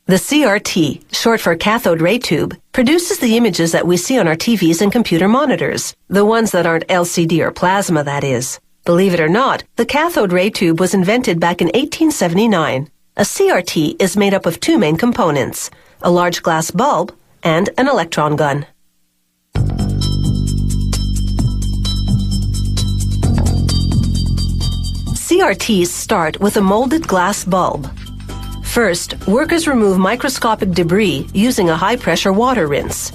The CRT, short for cathode ray tube, produces the images that we see on our TVs and computer monitors. The ones that aren't LCD or plasma, that is. Believe it or not, the cathode ray tube was invented back in 1879. A CRT is made up of two main components, a large glass bulb and an electron gun. CRTs start with a molded glass bulb. First, workers remove microscopic debris using a high-pressure water rinse.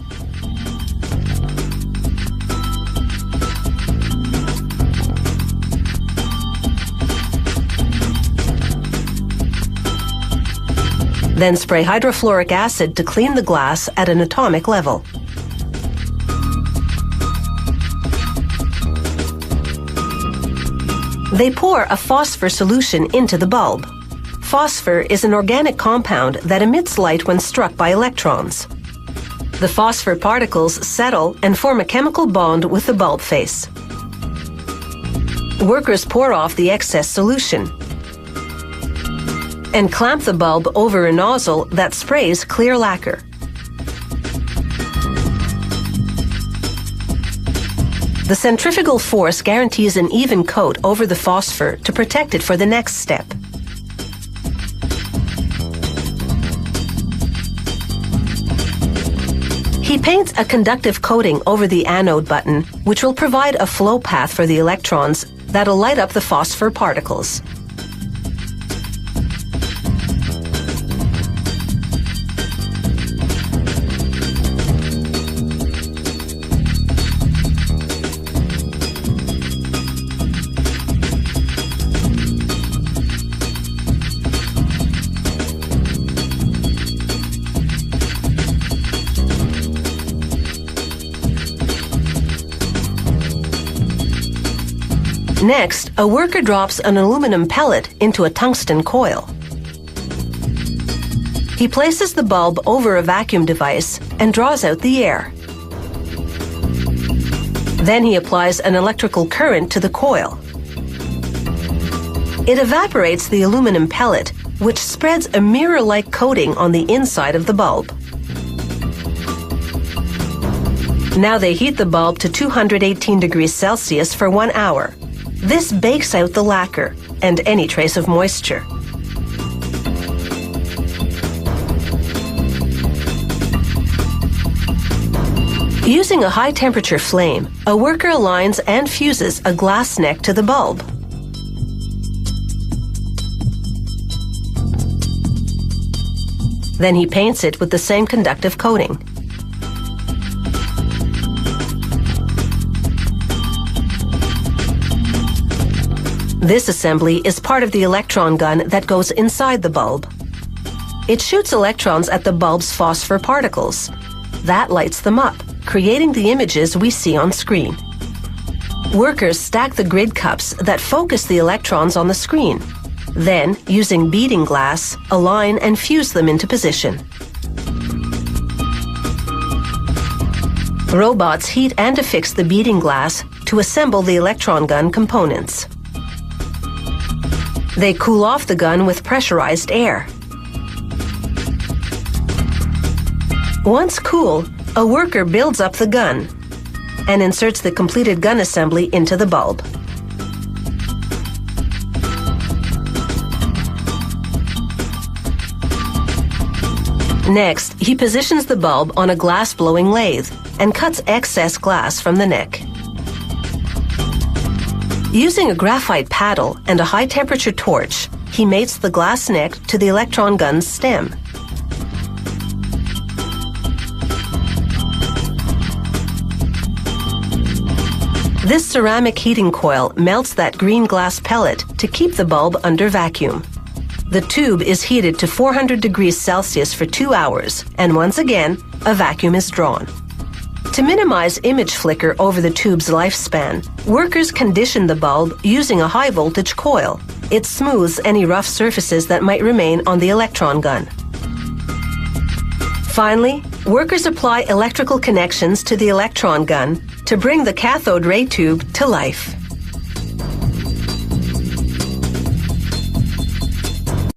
Then spray hydrofluoric acid to clean the glass at an atomic level. They pour a phosphor solution into the bulb. Phosphor is an organic compound that emits light when struck by electrons. The phosphor particles settle and form a chemical bond with the bulb face. Workers pour off the excess solution and clamp the bulb over a nozzle that sprays clear lacquer. The centrifugal force guarantees an even coat over the phosphor to protect it for the next step. He paints a conductive coating over the anode button, which will provide a flow path for the electrons that'll light up the phosphor particles. Next, a worker drops an aluminum pellet into a tungsten coil. He places the bulb over a vacuum device and draws out the air. Then he applies an electrical current to the coil. It evaporates the aluminum pellet, which spreads a mirror-like coating on the inside of the bulb. Now they heat the bulb to 218 degrees Celsius for 1 hour. This bakes out the lacquer and any trace of moisture. Using a high-temperature flame, a worker aligns and fuses a glass neck to the bulb. Then he paints it with the same conductive coating. This assembly is part of the electron gun that goes inside the bulb. It shoots electrons at the bulb's phosphor particles. That lights them up, creating the images we see on screen. Workers stack the grid cups that focus the electrons on the screen. Then, using beading glass, align and fuse them into position. Robots heat and affix the beading glass to assemble the electron gun components. They cool off the gun with pressurized air. Once cool, a worker builds up the gun and inserts the completed gun assembly into the bulb. Next, he positions the bulb on a glass-blowing lathe and cuts excess glass from the neck. Using a graphite paddle and a high-temperature torch, he mates the glass neck to the electron gun's stem. This ceramic heating coil melts that green glass pellet to keep the bulb under vacuum. The tube is heated to 400 degrees Celsius for 2 hours, and once again, a vacuum is drawn. To minimize image flicker over the tube's lifespan, workers condition the bulb using a high-voltage coil. It smooths any rough surfaces that might remain on the electron gun. Finally, workers apply electrical connections to the electron gun to bring the cathode ray tube to life.